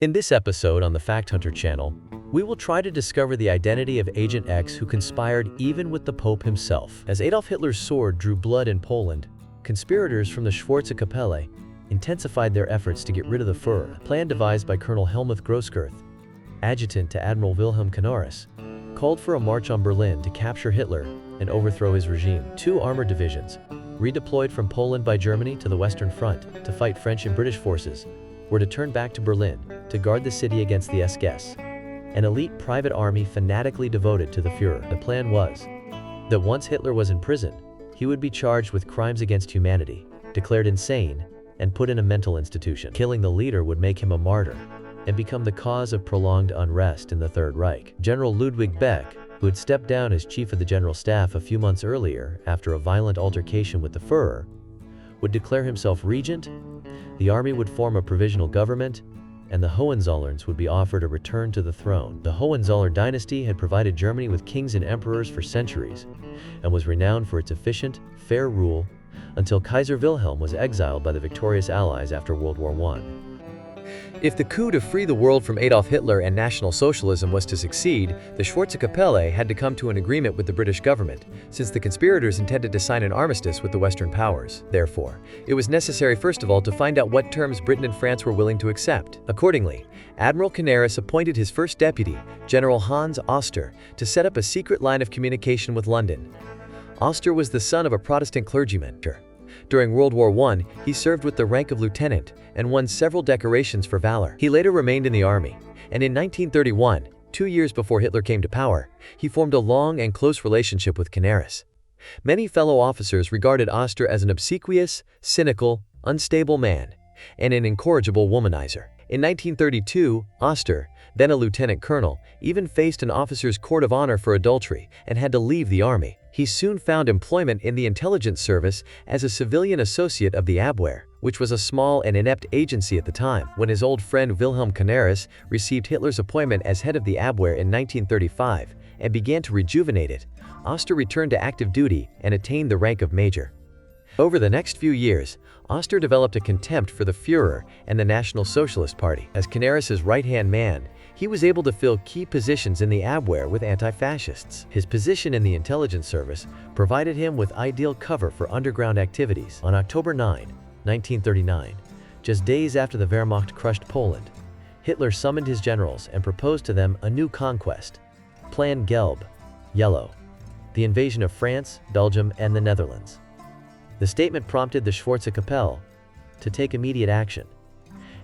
In this episode on the Fact Hunter channel, we will try to discover the identity of Agent X who conspired even with the Pope himself. As Adolf Hitler's sword drew blood in Poland, conspirators from the Schwarze Kapelle intensified their efforts to get rid of the Führer. A plan devised by Colonel Helmuth Grosskreutz, adjutant to Admiral Wilhelm Canaris, called for a march on Berlin to capture Hitler and overthrow his regime. Two armored divisions, redeployed from Poland by Germany to the Western Front to fight French and British forces, were to turn back to Berlin to guard the city against the SS, an elite private army fanatically devoted to the Führer. The plan was that once Hitler was in prison, he would be charged with crimes against humanity, declared insane, and put in a mental institution. Killing the leader would make him a martyr and become the cause of prolonged unrest in the Third Reich. General Ludwig Beck, who had stepped down as chief of the general staff a few months earlier after a violent altercation with the Führer, would declare himself regent, the army would form a provisional government, and the Hohenzollerns would be offered a return to the throne. The Hohenzollern dynasty had provided Germany with kings and emperors for centuries, and was renowned for its efficient, fair rule until Kaiser Wilhelm was exiled by the victorious Allies after World War I. If the coup to free the world from Adolf Hitler and National Socialism was to succeed, the Schwarze Kapelle had to come to an agreement with the British government, since the conspirators intended to sign an armistice with the Western powers. Therefore, it was necessary first of all to find out what terms Britain and France were willing to accept. Accordingly, Admiral Canaris appointed his first deputy, General Hans Oster, to set up a secret line of communication with London. Oster was the son of a Protestant clergyman. During World War I, he served with the rank of lieutenant and won several decorations for valor. He later remained in the army, and in 1931, 2 years before Hitler came to power, he formed a long and close relationship with Canaris. Many fellow officers regarded Oster as an obsequious, cynical, unstable man, and an incorrigible womanizer. In 1932, Oster, then a lieutenant colonel, even faced an officer's court of honor for adultery and had to leave the army. He soon found employment in the intelligence service as a civilian associate of the Abwehr, which was a small and inept agency at the time. When his old friend Wilhelm Canaris received Hitler's appointment as head of the Abwehr in 1935 and began to rejuvenate it, Oster returned to active duty and attained the rank of major. Over the next few years, Oster developed a contempt for the Führer and the National Socialist Party. As Canaris's right-hand man, he was able to fill key positions in the Abwehr with anti-fascists. His position in the intelligence service provided him with ideal cover for underground activities. On October 9, 1939, just days after the Wehrmacht crushed Poland, Hitler summoned his generals and proposed to them a new conquest, Plan Gelb, Yellow, the invasion of France, Belgium, and the Netherlands. The statement prompted the Schwarze Kapelle to take immediate action,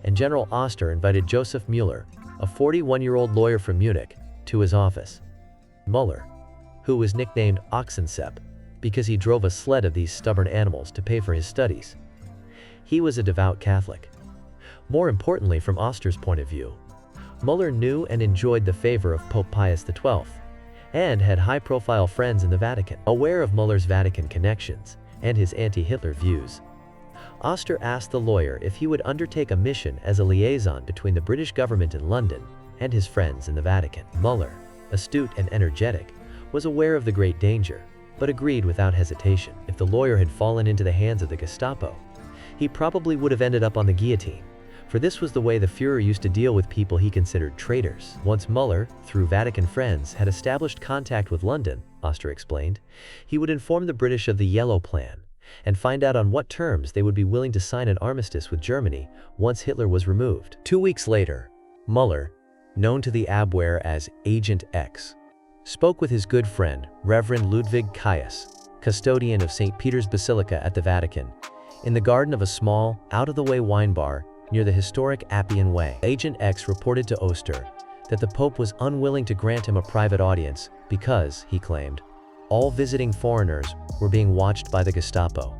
and General Oster invited Joseph Müller, a 41-year-old lawyer from Munich, to his office. Müller, who was nicknamed Ochsensepp because he drove a sled of these stubborn animals to pay for his studies. He was a devout Catholic. More importantly, from Oster's point of view, Müller knew and enjoyed the favor of Pope Pius XII and had high-profile friends in the Vatican. Aware of Müller's Vatican connections and his anti-Hitler views, Oster asked the lawyer if he would undertake a mission as a liaison between the British government in London and his friends in the Vatican. Müller, astute and energetic, was aware of the great danger, but agreed without hesitation. If the lawyer had fallen into the hands of the Gestapo, he probably would have ended up on the guillotine, for this was the way the Führer used to deal with people he considered traitors. Once Müller, through Vatican friends, had established contact with London, Oster explained, he would inform the British of the Yellow Plan and find out on what terms they would be willing to sign an armistice with Germany once Hitler was removed. 2 weeks later, Müller, known to the Abwehr as Agent X, spoke with his good friend, Reverend Ludwig Caius, custodian of St. Peter's Basilica at the Vatican, in the garden of a small, out-of-the-way wine bar near the historic Appian Way. Agent X reported to Oster that the Pope was unwilling to grant him a private audience because, he claimed, all visiting foreigners were being watched by the Gestapo.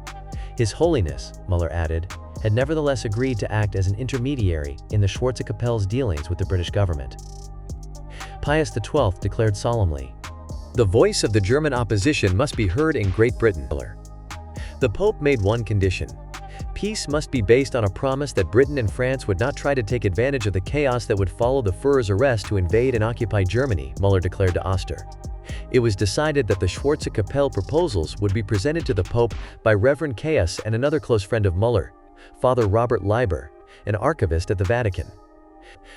His Holiness, Müller added, had nevertheless agreed to act as an intermediary in the Schwarze Kapelle's dealings with the British government. Pius XII declared solemnly, "The voice of the German opposition must be heard in Great Britain." The Pope made one condition. Peace must be based on a promise that Britain and France would not try to take advantage of the chaos that would follow the Führer's arrest to invade and occupy Germany, Müller declared to Oster. It was decided that the Schwarze Kapelle proposals would be presented to the Pope by Reverend Caius and another close friend of Müller, Father Robert Leiber, an archivist at the Vatican.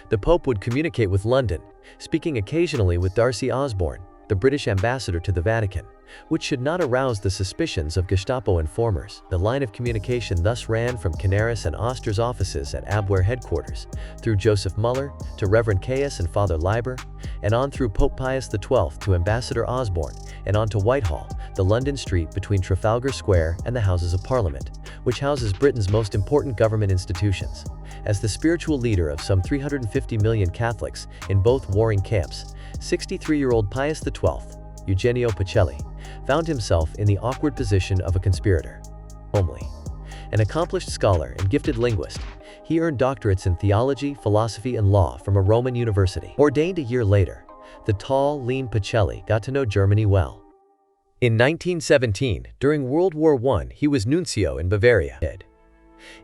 The Pope would communicate with London, speaking occasionally with Darcy Osborne, the British ambassador to the Vatican, which should not arouse the suspicions of Gestapo informers. The line of communication thus ran from Canaris and Oster's offices at Abwehr headquarters, through Joseph Muller to Reverend Caius and Father Liber, and on through Pope Pius XII to Ambassador Osborne, and on to Whitehall, the London street between Trafalgar Square and the Houses of Parliament, which houses Britain's most important government institutions. As the spiritual leader of some 350 million Catholics in both warring camps, 63-year-old Pius XII, Eugenio Pacelli, found himself in the awkward position of a conspirator. Homely. An accomplished scholar and gifted linguist, he earned doctorates in theology, philosophy, and law from a Roman university. Ordained a year later, the tall, lean Pacelli got to know Germany well. In 1917, during World War I, he was nuncio in Bavaria.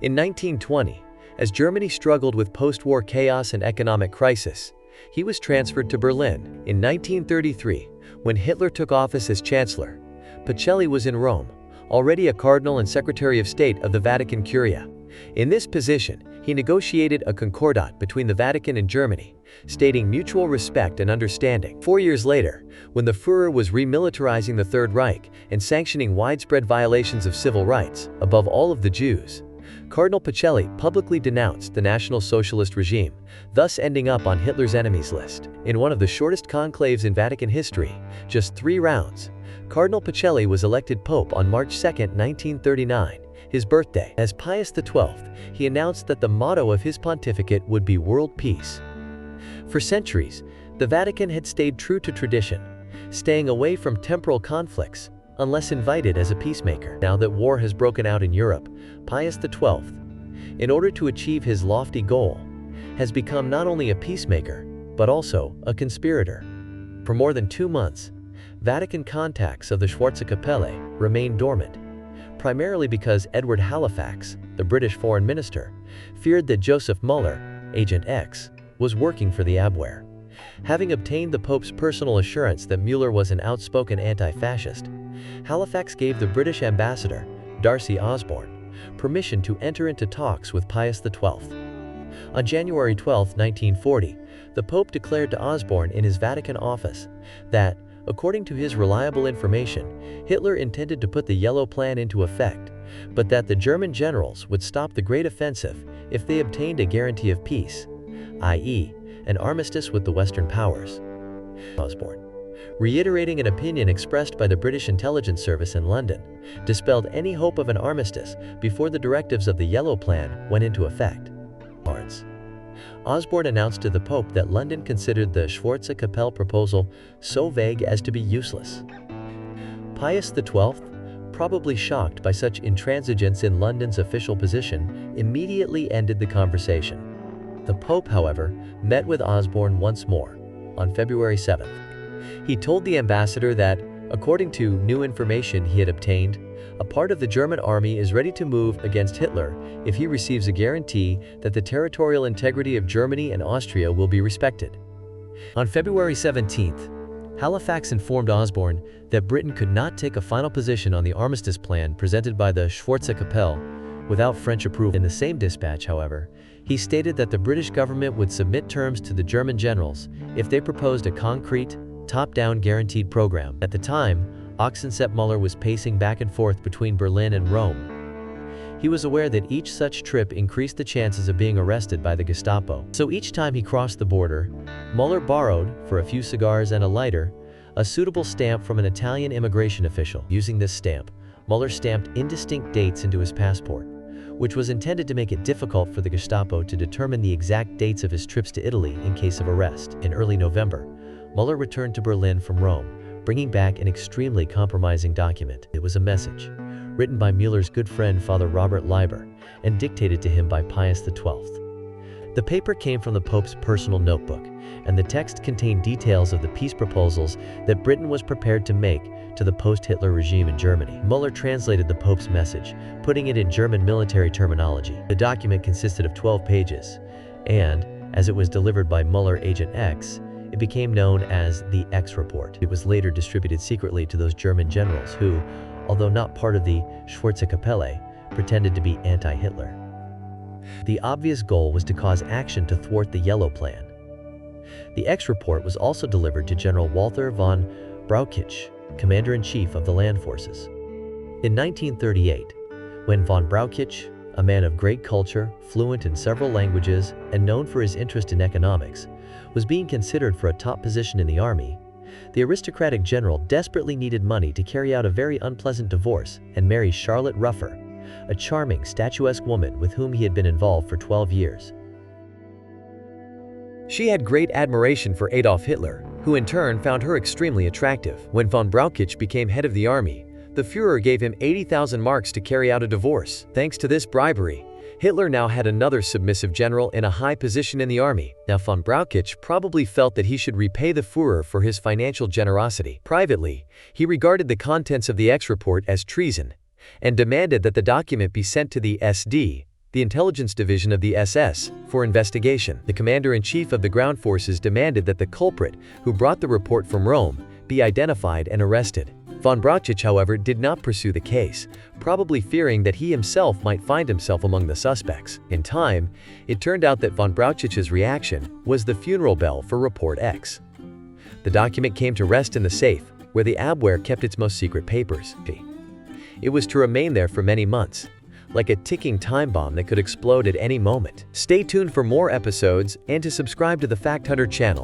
In 1920, as Germany struggled with post-war chaos and economic crisis, he was transferred to Berlin. In 1933, when Hitler took office as Chancellor, Pacelli was in Rome, already a Cardinal and Secretary of State of the Vatican Curia. In this position, he negotiated a concordat between the Vatican and Germany, stating mutual respect and understanding. 4 years later, when the Führer was remilitarizing the Third Reich and sanctioning widespread violations of civil rights, above all of the Jews, Cardinal Pacelli publicly denounced the National Socialist regime, thus ending up on Hitler's enemies list. In one of the shortest conclaves in Vatican history, just 3 rounds, Cardinal Pacelli was elected Pope on March 2, 1939, his birthday. As Pius XII, he announced that the motto of his pontificate would be world peace. For centuries, the Vatican had stayed true to tradition, staying away from temporal conflicts, unless invited as a peacemaker. Now that war has broken out in Europe, Pius XII, in order to achieve his lofty goal, has become not only a peacemaker, but also a conspirator. For more than 2 months, Vatican contacts of the Schwarze Kapelle remained dormant, primarily because Edward Halifax, the British foreign minister, feared that Joseph Muller, Agent X, was working for the Abwehr. Having obtained the Pope's personal assurance that Mueller was an outspoken anti-fascist, Halifax gave the British ambassador, Darcy Osborne, permission to enter into talks with Pius XII. On January 12, 1940, the Pope declared to Osborne in his Vatican office that, according to his reliable information, Hitler intended to put the Yellow Plan into effect, but that the German generals would stop the Great Offensive if they obtained a guarantee of peace, i.e., an armistice with the Western powers. Osborne, reiterating an opinion expressed by the British Intelligence Service in London, dispelled any hope of an armistice before the directives of the Yellow Plan went into effect. Osborne announced to the Pope that London considered the Schwarze Kapelle proposal so vague as to be useless. Pius XII, probably shocked by such intransigence in London's official position, immediately ended the conversation. The Pope, however, met with Osborne once more, on February 7th. He told the ambassador that, according to new information he had obtained, a part of the German army is ready to move against Hitler if he receives a guarantee that the territorial integrity of Germany and Austria will be respected. On February 17th, Halifax informed Osborne that Britain could not take a final position on the armistice plan presented by the Schwarze Kapelle without French approval. In the same dispatch, however, he stated that the British government would submit terms to the German generals if they proposed a concrete, top-down guaranteed program. At the time, Oxensepp Muller was pacing back and forth between Berlin and Rome. He was aware that each such trip increased the chances of being arrested by the Gestapo. So each time he crossed the border, Muller borrowed, for a few cigars and a lighter, a suitable stamp from an Italian immigration official. Using this stamp, Muller stamped indistinct dates into his passport, which was intended to make it difficult for the Gestapo to determine the exact dates of his trips to Italy in case of arrest. In early November, Muller returned to Berlin from Rome, bringing back an extremely compromising document. It was a message, written by Mueller's good friend Father Robert Liber, and dictated to him by Pius XII. The paper came from the Pope's personal notebook, and the text contained details of the peace proposals that Britain was prepared to make to the post-Hitler regime in Germany. Muller translated the Pope's message, putting it in German military terminology. The document consisted of 12 pages, and, as it was delivered by Muller Agent X, it became known as the X Report. It was later distributed secretly to those German generals who, although not part of the Schwarze Kapelle, pretended to be anti-Hitler. The obvious goal was to cause action to thwart the Yellow Plan. The X report was also delivered to General Walther von Brauchitsch, Commander-in-Chief of the Land Forces. In 1938, when von Brauchitsch, a man of great culture, fluent in several languages, and known for his interest in economics, was being considered for a top position in the army, the aristocratic general desperately needed money to carry out a very unpleasant divorce and marry Charlotte Ruffer, a charming, statuesque woman with whom he had been involved for 12 years. She had great admiration for Adolf Hitler, who in turn found her extremely attractive. When von Brauchitsch became head of the army, the Führer gave him 80,000 marks to carry out a divorce. Thanks to this bribery, Hitler now had another submissive general in a high position in the army. Now von Brauchitsch probably felt that he should repay the Führer for his financial generosity. Privately, he regarded the contents of the X report as treason and demanded that the document be sent to the SD, the intelligence division of the SS, for investigation. The commander-in-chief of the ground forces demanded that the culprit, who brought the report from Rome, be identified and arrested. Von Brauchitsch, however, did not pursue the case, probably fearing that he himself might find himself among the suspects. In time, it turned out that von Brauchitsch's reaction was the funeral bell for Report X. The document came to rest in the safe, where the Abwehr kept its most secret papers. It was to remain there for many months, like a ticking time bomb that could explode at any moment. Stay tuned for more episodes and to subscribe to the Fact Hunter channel.